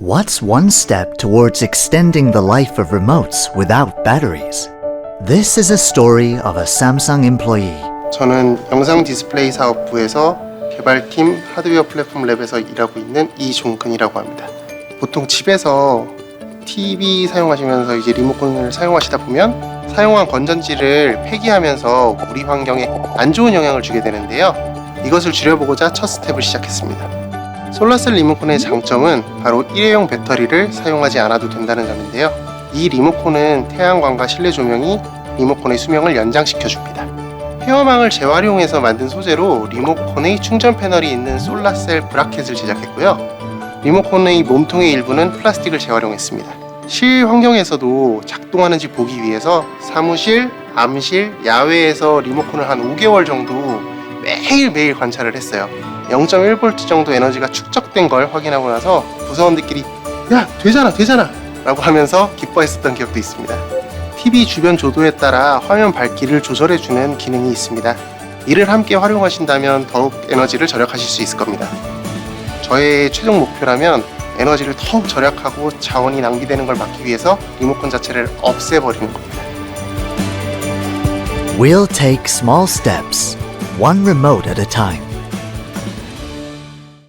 What's one step towards extending the life of remotes without batteries? This is a story of a Samsung employee. 저는 영상 디스플레이 사업부에서 개발팀 하드웨어 플랫폼 랩에서 일하고 있는 이종근이라고 합니다. 보통 집에서 TV 사용하시면서 이제 리모컨을 사용하시다 보면 사용한 건전지를 폐기하면서 우리 환경에 안 좋은 영향을 주게 되는데요. 이것을 줄여보고자 첫 스텝을 시작했습니다. 솔라셀 리모컨의 장점은 바로 일회용 배터리를 사용하지 않아도 된다는 점인데요. 이 리모컨은 태양광과 실내 조명이 리모컨의 수명을 연장시켜줍니다. 페어망을 재활용해서 만든 소재로 리모컨의 충전 패널이 있는 솔라셀 브라켓을 제작했고요. 리모컨의 몸통의 일부는 플라스틱을 재활용했습니다. 실 환경에서도 작동하는지 보기 위해서 사무실, 암실, 야외에서 리모컨을 한 5개월 정도 매일매일 관찰을 했어요. 0.1V 정도 에너지가 축적된 걸 확인하고 나서 부서원들끼리 야 되잖아 라고 하면서 기뻐했었던 기억도 있습니다. TV 주변 조도에 따라 화면 밝기를 조절해주는 기능이 있습니다. 이를 함께 활용하신다면 더욱 에너지를 절약하실 수 있을 겁니다. 저의 최종 목표라면 에너지를 더욱 절약하고 자원이 낭비되는 걸 막기 위해서 리모컨 자체를 없애버리는 겁니다. We'll take small steps, one remote at a time.